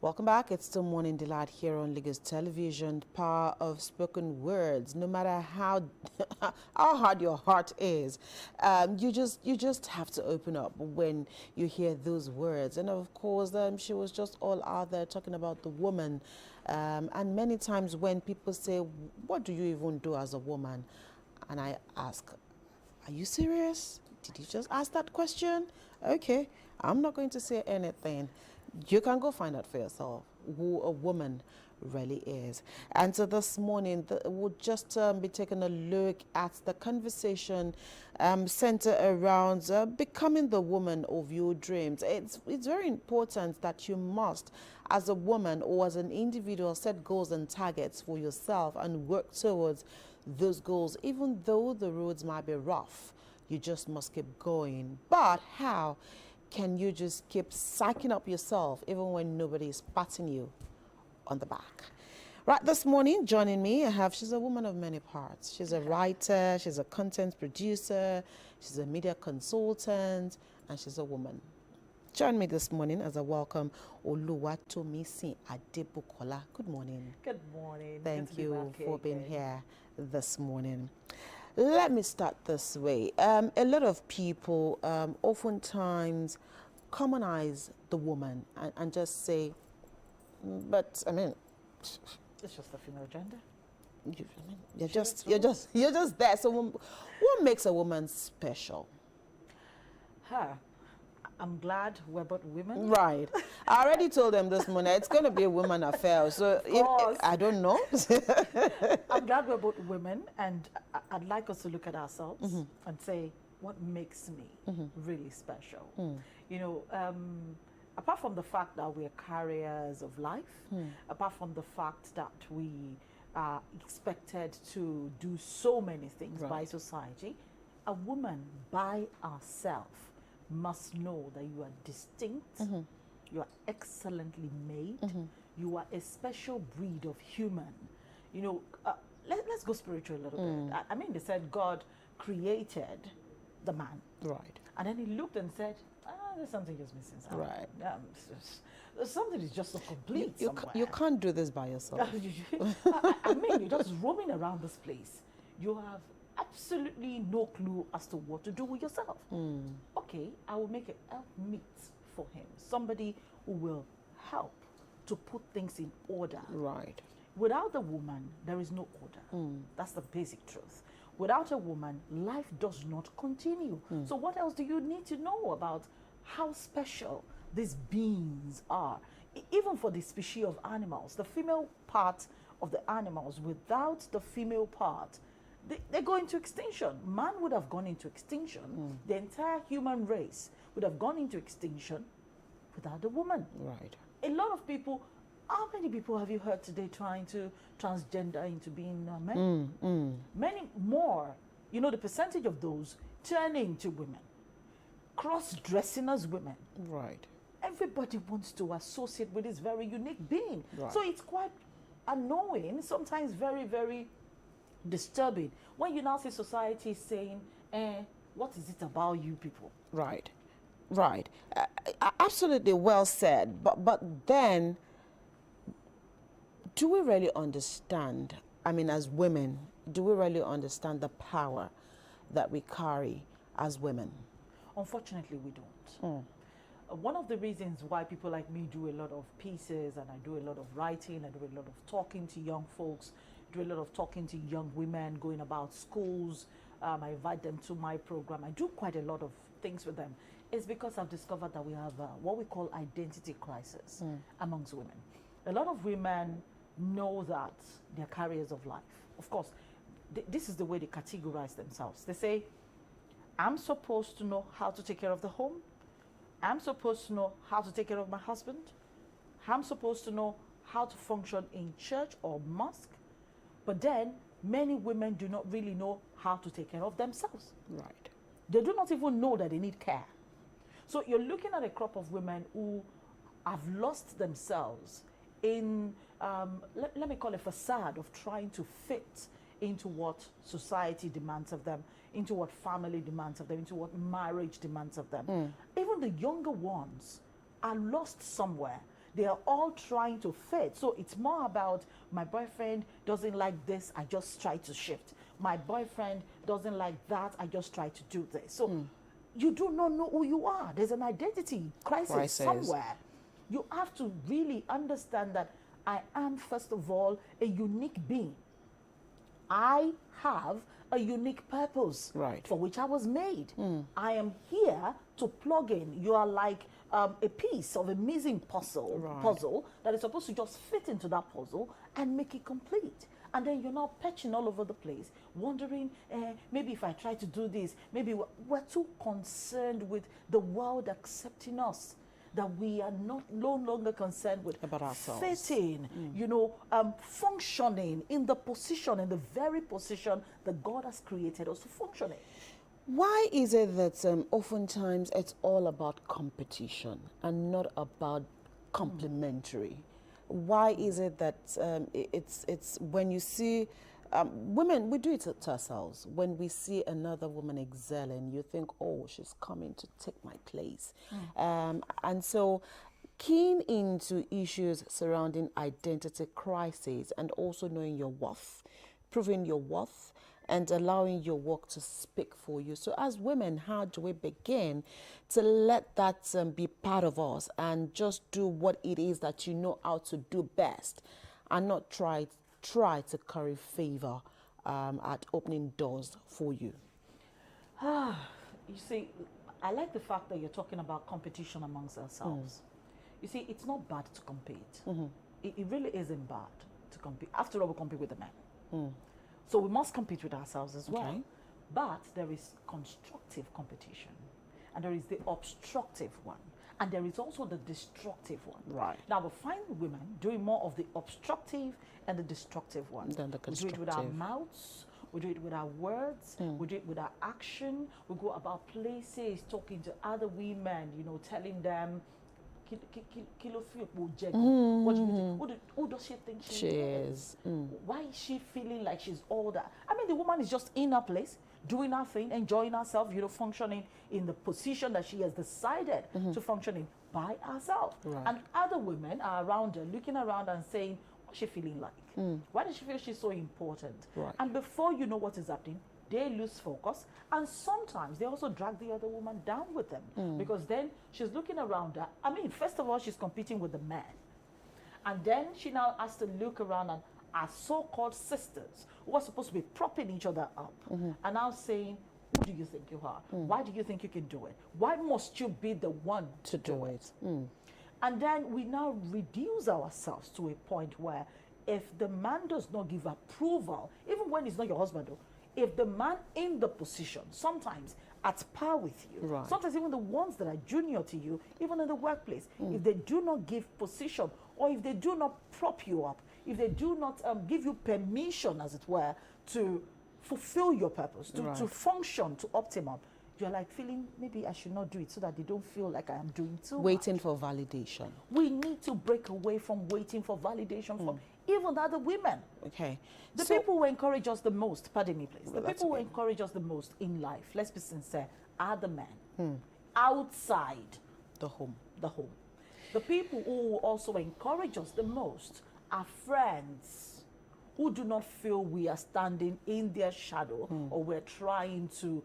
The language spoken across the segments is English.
Welcome back. It's still Morning Delight here on Lagos Television. The power of spoken words. No matter how how hard your heart is, you just have to open up when you hear those words. And of course, she was just all out there talking about the woman. And many times when people say, "What do you even do as a woman?" and I ask, "Are you serious? Did you just ask that question?" Okay, I'm not going to say anything. You can go find out for yourself who a woman really is. And so this morning, we'll just be taking a look at the conversation centered around becoming the woman of your dreams. It's very important that you must, as a woman or as an individual, set goals and targets for yourself and work towards those goals, even though the roads might be rough. You just must keep going. But how can you just keep psyching up yourself even when nobody is patting you on the back? Right, this morning, joining me, she's a woman of many parts. She's a writer, she's a content producer, she's a media consultant, and she's a woman. Join me this morning as I welcome Tomisin Adebokola. Good morning. Good morning. Thank you for being here this morning. Let me start this way. A lot of people oftentimes commonize the woman and just say, but I mean, it's just the female gender. You're just there. So what makes a woman special? Her. I'm glad we're both women. Right. I already told them this morning it's going to be a woman affair. So I don't know. I'm glad we're both women, and I'd like us to look at ourselves and say, what makes me really special? You know, apart from the fact that we're carriers of life, apart from the fact that we are expected to do so many things by society, a woman by herself must know that you are distinct, you are excellently made, you are a special breed of human. You know, let's go spiritual a little bit. I mean, they said God created the man. Right. And then he looked and said, there's something just missing somewhere. Right. Something is just not complete you can't do this by yourself. I mean, you're just roaming around this place. You have absolutely no clue as to what to do with yourself. Okay, I will make a helpmeet for him. Somebody who will help to put things in order. Right. Without a woman, there is no order. That's the basic truth. Without a woman, life does not continue. So what else do you need to know about how special these beings are? Even for the species of animals, the female part of the animals, without the female part, they go into extinction. Man would have gone into extinction. The entire human race would have gone into extinction without the woman. Right. A lot of people, how many people have you heard today trying to transgender into being men? Many more. You know, the percentage of those turning into women, cross-dressing as women. Right. Everybody wants to associate with this very unique being. Right. So it's quite annoying, sometimes very, very disturbing when you now see society saying, what is it about you people? Right. Right. Absolutely well said. But then, do we really understand, I mean, as women, do we really understand the power that we carry as women? Unfortunately, we don't. One of the reasons why people like me do a lot of pieces, and I do a lot of writing, I do a lot of talking to young folks, do a lot of talking to young women, going about schools, I invite them to my program, I do quite a lot of things with them, is because I've discovered that we have what we call identity crisis amongst women. A lot of women know that they're carriers of life. Of course, this is the way they categorize themselves. They say, I'm supposed to know how to take care of the home. I'm supposed to know how to take care of my husband. I'm supposed to know how to function in church or mosque. But then, many women do not really know how to take care of themselves. Right. They do not even know that they need care. So you're looking at a crop of women who have lost themselves in, let me call it a facade of trying to fit into what society demands of them, into what family demands of them, into what marriage demands of them. Even the younger ones are lost somewhere. They are all trying to fit. So it's more about my boyfriend doesn't like this, I just try to shift. My boyfriend doesn't like that, I just try to do this. So you do not know who you are. There's an identity crisis somewhere. You have to really understand that I am, first of all, a unique being. I have a unique purpose for which I was made. I am here to plug in. You are like a piece of a missing puzzle that is supposed to just fit into that puzzle and make it complete. And then you're now patching all over the place, wondering, maybe if I try to do this, maybe we're too concerned with the world accepting us, that we are no longer concerned with about ourselves, fitting, functioning in the position, in the very position that God has created us to function in. Why is it that oftentimes it's all about competition and not about complementary? Why is it that it's when you see women, we do it to ourselves. When we see another woman excelling, you think, oh, she's coming to take my place. And so keen into issues surrounding identity crisis and also knowing your worth, proving your worth, and allowing your work to speak for you. So as women, how do we begin to let that be part of us and just do what it is that you know how to do best, and not try to curry favor at opening doors for you? You see, I like the fact that you're talking about competition amongst ourselves. You see, it's not bad to compete. It really isn't bad to compete. After all, we compete with the men. So we must compete with ourselves as well. But there is constructive competition, and there is the obstructive one, and there is also the destructive one. Now we find women doing more of the obstructive and the destructive one. Than the we do it with our mouths, we do it with our words, we do it with our action. We go about places talking to other women, telling them, what do you think? Who does she think she is? Why is she feeling like she's older? I mean, the woman is just in her place, doing her thing, enjoying herself, functioning in the position that she has decided to function in by herself. And other women are around her, looking around and saying, what's she feeling like? Why does she feel she's so important? And before you know what is happening, they lose focus, and sometimes they also drag the other woman down with them, because then she's looking around her. I mean, first of all, she's competing with the man, and then she now has to look around and our so-called sisters who are supposed to be propping each other up are now saying, who do you think you are? Why do you think you can do it? Why must you be the one to do it? And then we now reduce ourselves to a point where if the man does not give approval, even when he's not your husband though, if the man in the position, sometimes at par with you, sometimes even the ones that are junior to you, even in the workplace, if they do not give position, or if they do not prop you up, if they do not give you permission, as it were, to fulfill your purpose, to function to optimum, you're like feeling, maybe I should not do it, so that they don't feel like I am doing too much. Waiting for validation. We need to break away from waiting for validation from even other women. The people who encourage us the most, pardon me please, the people who encourage us the most in life, let's be sincere, are the men outside the home. The people who also encourage us the most are friends who do not feel we are standing in their shadow, or we're trying to,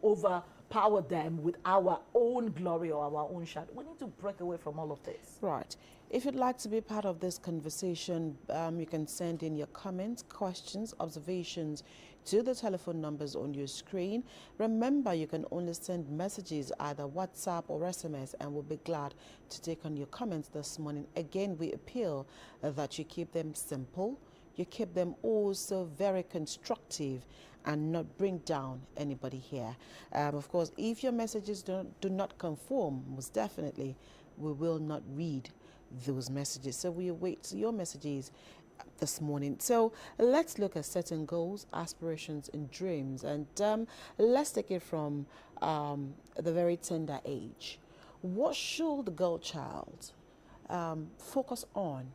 overpower them with our own glory or our own shadow. We need to break away from all of this. If you'd like to be part of this conversation, you can send in your comments, questions, observations to the telephone numbers on your screen. Remember, you can only send messages, either WhatsApp or SMS, and we'll be glad to take on your comments this morning. Again, we appeal that you keep them simple, you keep them also very constructive, and not bring down anybody here. Of course, if your messages do not conform, most definitely, we will not read those messages. So we await your messages this morning. So let's look at certain goals, aspirations, and dreams, and let's take it from the very tender age. What should the girl child focus on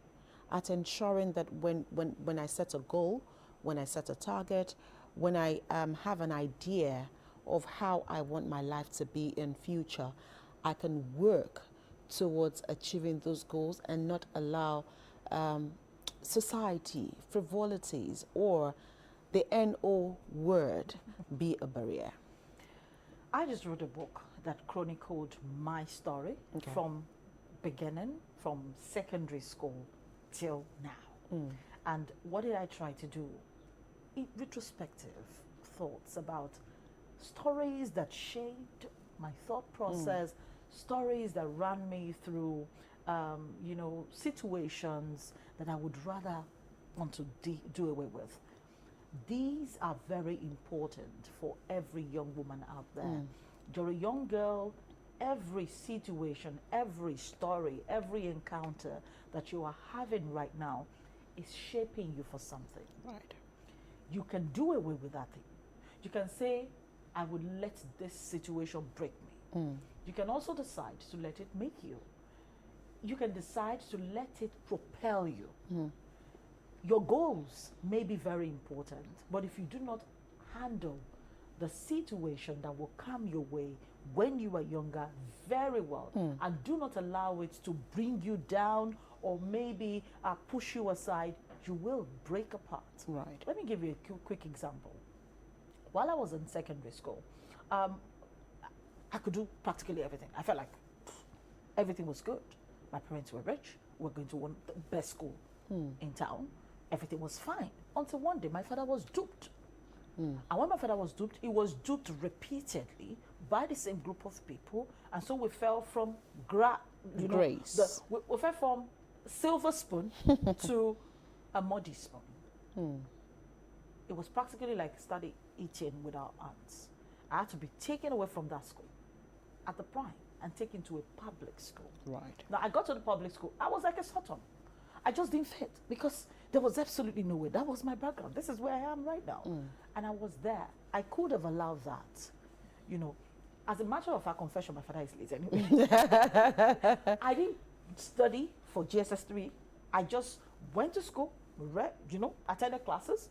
at ensuring that when I set a goal, when I set a target, when I have an idea of how I want my life to be in future, I can work towards achieving those goals and not allow society, frivolities, or the NO word be a barrier? I just wrote a book that chronicled my story from beginning, from secondary school till now. And what did I try to do? Retrospective thoughts about stories that shaped my thought process, stories that ran me through, you know, situations that I would rather want to do away with. These are very important for every young woman out there. You're a young girl, every situation, every story, every encounter that you are having right now is shaping you for something. Right. You can do away with that thing. You can say, I would let this situation break me. You can also decide to let it make you. You can decide to let it propel you. Your goals may be very important, but if you do not handle the situation that will come your way when you are younger very well, and do not allow it to bring you down or maybe push you aside, you will break apart. Right. Let me give you a quick example. While I was in secondary school, I could do practically everything. I felt like everything was good. My parents were rich. We were going to the best school in town. Everything was fine. Until one day, my father was duped. And when my father was duped, he was duped repeatedly by the same group of people. And so we fell from grace. We fell from silver spoon to a muddy spoon. It was practically like starting eating with our aunts. I had to be taken away from that school at the prime and taken to a public school. Right. Now, I got to the public school. I was like a sodom. I just didn't fit because there was absolutely no way. That was my background. This is where I am right now. And I was there. I could have allowed that. You know, as a matter of fact, confession, my father is late anyway. I didn't study for GSS3. I just went to school, read, you know, attended classes,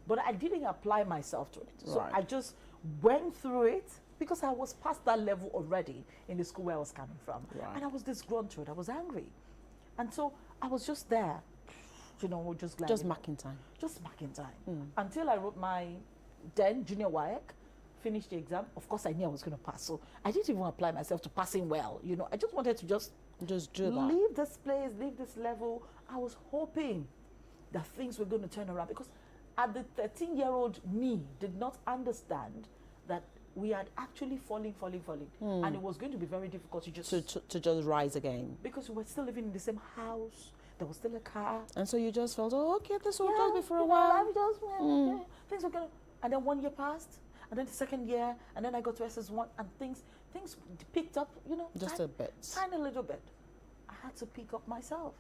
but I didn't apply myself to it. So Right. I just went through it because I was past that level already in the school where I was coming from. Right. And I was disgruntled. I was angry. And so I was just there, you know, just glad. Just marking time. Just marking time. Until I wrote my then junior WAEC, finished the exam. Of course, I knew I was going to pass. So I didn't even apply myself to passing well. You know, I just wanted to just do that. leave this place, leave this level. I was hoping that things were going to turn around because at the 13-year-old me did not understand that we had actually fallen. And it was going to be very difficult to just... To just rise again. Because we were still living in the same house. There was still a car. And so you just felt, oh, okay, this will Yeah, just be for a you know, while. life things were going to... And then 1 year passed. And then the second year. And then I got to SS1. And things picked up, you know. Just a bit. Tiny little bit. I had to pick up myself.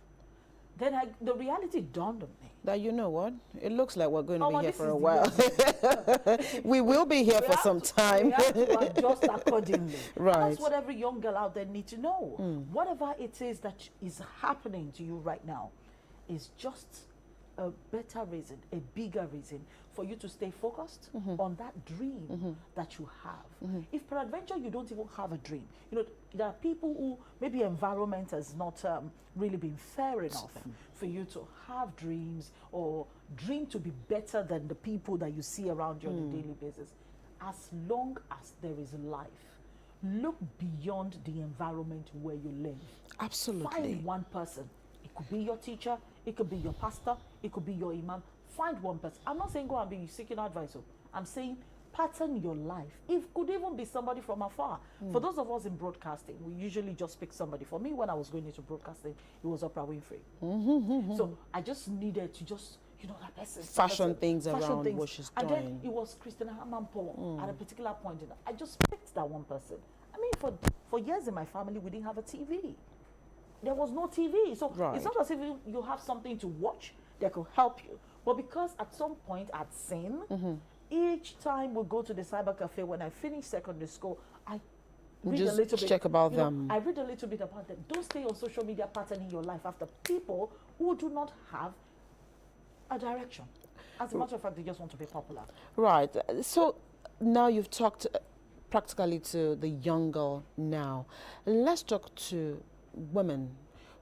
Then the reality dawned on me. That you know what? It looks like we're going to Oh, be well, here this for is a the while. We will be here for some time. We have to adjust accordingly. Right. And that's what every young girl out there needs to know. Whatever it is that is happening to you right now is just a better reason, a bigger reason for you to stay focused on that dream that you have. If peradventure you don't even have a dream, you know, there are people who maybe environment has not really been fair enough for you to have dreams or dream to be better than the people that you see around you on a daily basis. As long as there is life, look beyond the environment where you live. Absolutely. Find one person. It could be your teacher, it could be your pastor, it could be your imam. Find one person. I'm not saying go and be seeking advice. I'm saying pattern your life. It could even be somebody from afar. For those of us in broadcasting, we usually just pick somebody. For me, when I was going into broadcasting, it was Oprah Winfrey. So I just needed to just, you know, that person. Fashion things around what she's and doing. then it was Christina Hamman-Paul at a particular point. I just picked that one person. I mean, for years in my family, we didn't have a TV. There was no TV. So it's not as if you have something to watch that could help you. But because at some point I'd seen, each time we go to the cyber cafe, when I finish secondary school, I read just a little bit. check about them. I read a little bit about them. Don't stay on social media patterning your life after people who do not have a direction. As a matter of fact, they just want to be popular. Right. So now you've talked practically to the young girl now. Let's talk to women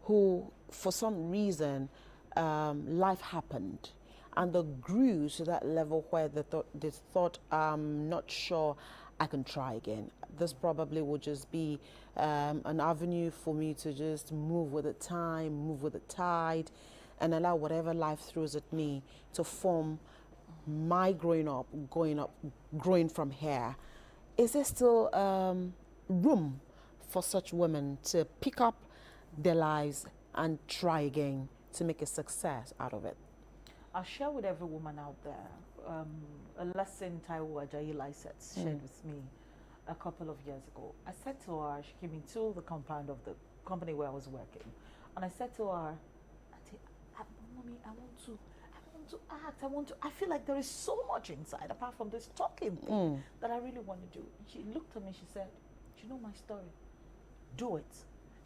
who, for some reason, life happened and they grew to that level where they thought, I'm not sure I can try again. This probably would just be an avenue for me to just move with the time, move with the tide, and allow whatever life throws at me to form my growing from here. Is there still room for such women to pick up their lives and try again to make a success out of it? I'll share with every woman out there a lesson Taiwo Ajayi Lyset shared with me a couple of years ago. I said to her, she came into the compound of the company where I was working, and I said to her, Auntie, Mommy, I want to act, I feel like there is so much inside apart from this talking thing that I really want to do. She looked at me, she said, you know my story, do it.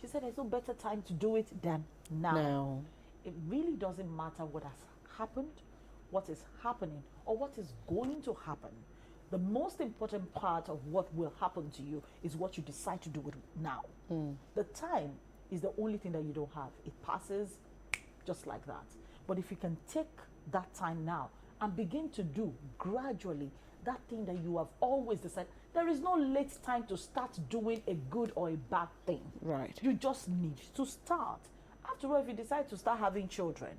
She said there's no better time to do it than now. It really doesn't matter what has happened, what is happening, or what is going to happen. The most important part of what will happen to you is what you decide to do with now. The time is the only thing that you don't have. It passes just like that. But if you can take that time now and begin to do gradually that thing that you have always decided, there is no late time to start doing a good or a bad thing. Right. You just need to start. After all, if you decide to start having children,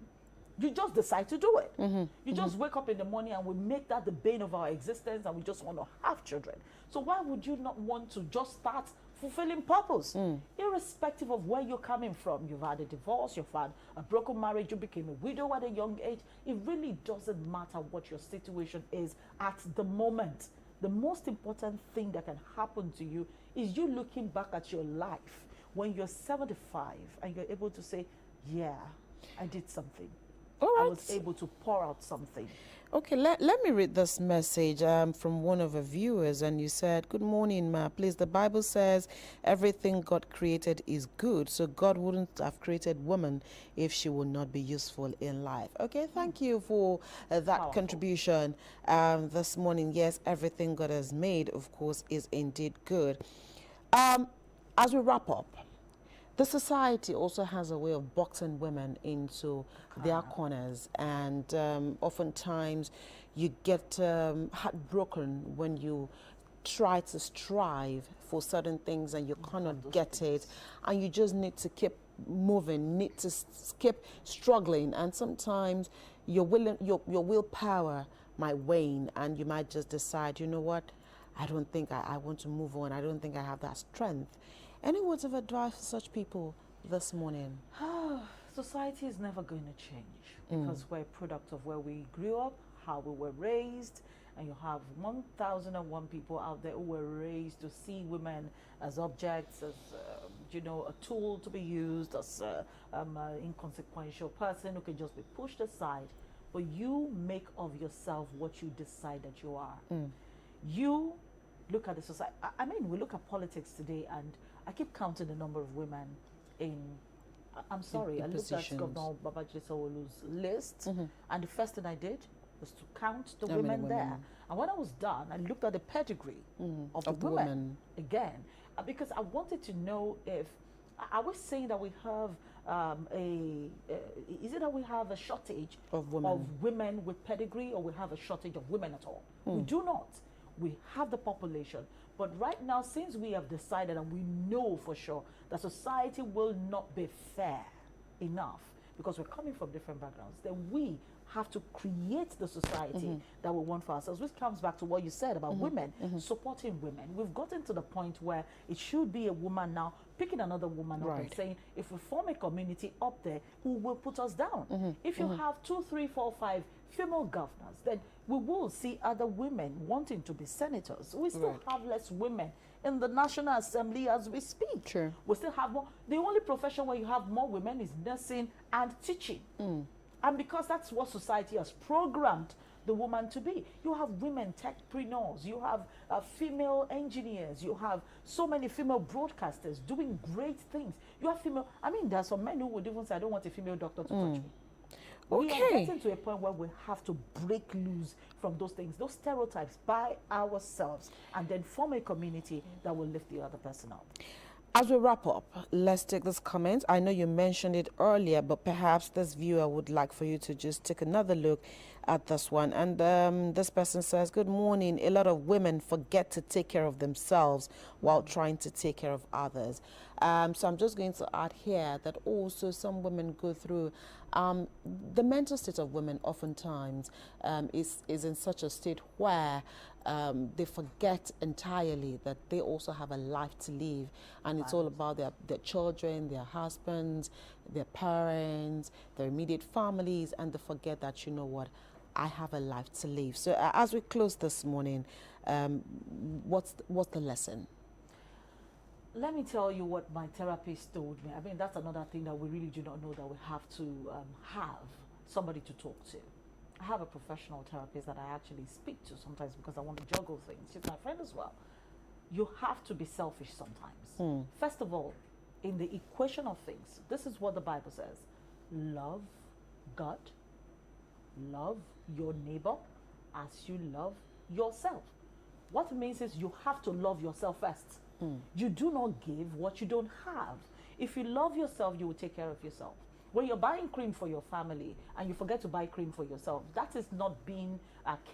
you just decide to do it. You just wake up in the morning and we make that the bane of our existence and we just want to have children. So why would you not want to just start fulfilling purpose? Irrespective of where you're coming from. You've had a divorce, you've had a broken marriage, you became a widow at a young age. It really doesn't matter what your situation is at the moment. The most important thing that can happen to you is you looking back at your life when you're 75 and you're able to say, yeah, I did something. All right. I was able to pour out something. Okay, let me read this message from one of our viewers. And you said, good morning, Ma. Please, the Bible says everything God created is good. So God wouldn't have created woman if she would not be useful in life. Okay, thank you for that contribution this morning. Yes, everything God has made, of course, is indeed good. As we wrap up, the society also has a way of boxing women into their corners, and oftentimes you get heartbroken when you try to strive for certain things and you cannot get it, and you just need to keep moving, need to keep struggling, and sometimes your willpower might wane, and you might just decide, you know what, I don't think I want to move on. I don't think I have that strength. Any words of advice for such people this morning? Society is never going to change because we're a product of where we grew up, how we were raised, and you have 1,001 people out there who were raised to see women as objects, as a tool to be used, as an inconsequential person who can just be pushed aside. But you make of yourself what you decide that you are. You look at the society. I mean, we look at politics today, and I keep counting the number of women in, I'm sorry, I looked at Governor Babajide Sanwo-Olu's list, and the first thing I did was to count the women there. And when I was done, I looked at the pedigree of the women again, because I wanted to know if, are we saying that we have is it that we have a shortage of women with pedigree, or we have a shortage of women at all? We do not. We have the population. But right now, since we have decided and we know for sure that society will not be fair enough because we're coming from different backgrounds, then we have to create the society that we want for ourselves, which comes back to what you said about women, supporting women. We've gotten to the point where it should be a woman now picking another woman up and saying, if we form a community up there, who will put us down? If you have 2, 3, 4, 5 female governors, then we will see other women wanting to be senators. We still have less women in the National Assembly as we speak. True. We still have more. The only profession where you have more women is nursing and teaching. And because that's what society has programmed the woman to be. You have women techpreneurs, you have female engineers, you have so many female broadcasters doing great things. You have female, I mean, there are some men who would even say, I don't want a female doctor to touch me. We are getting to a point where we have to break loose from those things, those stereotypes by ourselves, and then form a community that will lift the other person up. As we wrap up, let's take this comment. I know you mentioned it earlier, but perhaps this viewer would like for you to just take another look at this one. And this person says, good morning. A lot of women forget to take care of themselves while trying to take care of others. So I'm just going to add here that also some women go through the mental state of women oftentimes is in such a state where they forget entirely that they also have a life to live, and it's all about their children, their husbands, their parents, their immediate families, and they forget that, you know what, I have a life to live. So as we close this morning, what's the lesson? Let me tell you what my therapist told me. I mean, that's another thing that we really do not know, that we have to have somebody to talk to. I have a professional therapist that I actually speak to sometimes because I want to juggle things. She's my friend as well. You have to be selfish sometimes. First of all, in the equation of things, this is what the Bible says. Love God, love your neighbor as you love yourself. What it means is you have to love yourself first. You do not give what you don't have. If you love yourself, you will take care of yourself. When you're buying cream for your family and you forget to buy cream for yourself, that is not being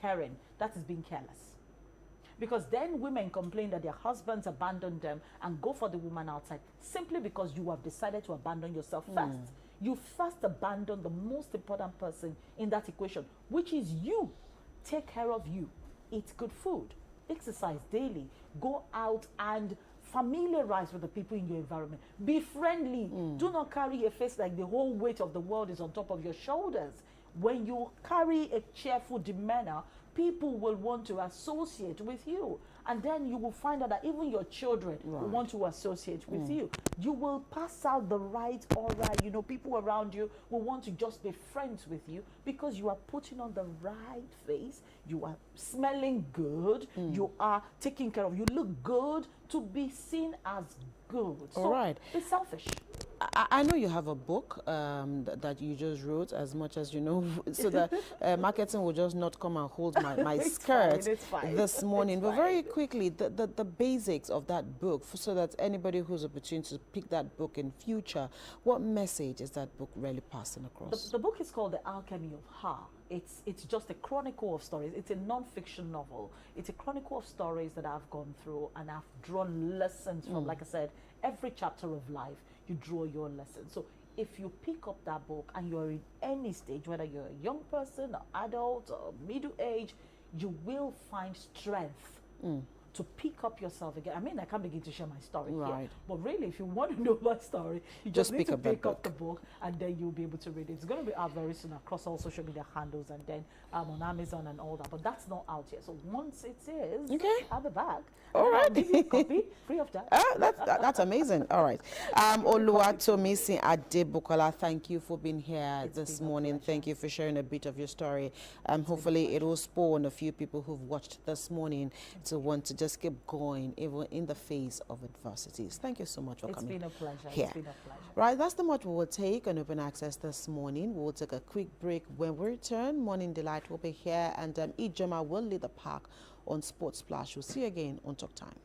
caring, that is being careless. Because then women complain that their husbands abandon them and go for the woman outside simply because you have decided to abandon yourself first. You first abandon the most important person in that equation, which is you. Take care of you. Eat good food. Exercise daily. Go out and familiarize with the people in your environment. Be friendly. Do not carry a face like the whole weight of the world is on top of your shoulders. When you carry a cheerful demeanor, people will want to associate with you. And then you will find out that even your children will want to associate with you. You will pass out the right aura. You know, people around you will want to just be friends with you because you are putting on the right face. You are smelling good. You are taking care of. You look good to be seen as good. So All right. be selfish. I know you have a book that you just wrote, as much as you know, so that marketing will just not come and hold my skirt this morning. But very quickly, the basics of that book, so that anybody who's opportunity to pick that book in future, what message is that book really passing across? The book is called The Alchemy of Her. It's just a chronicle of stories. It's a non-fiction novel. It's a chronicle of stories that I've gone through, and I've drawn lessons from, like I said, every chapter of life. You draw your lesson. So if you pick up that book and you're in any stage, whether you're a young person, or adult, or middle age, you will find strength to pick up yourself again. I mean, I can't begin to share my story here, but really, if you want to know my story, you just need to pick up the book, and then you'll be able to read it. It's going to be out very soon across all social media handles, and then on Amazon and all that. But that's not out yet. So once it is, I'll be back. All right. I'll give you a copy free of charge. That's amazing. All right. Tomisin Adebukola, thank you for being here this morning. Thank you for sharing a bit of your story. Hopefully it will spawn a few people who've watched this morning to want to just keep going even in the face of adversities. Thank you so much for coming. It's been a pleasure. Here. It's been a pleasure. Right, that's the much we will take on Open Access this morning. We'll take a quick break. When we return, Morning Delight will be here, and Ijoma will lead the park on Sports Splash. We'll see you again on Talk Time.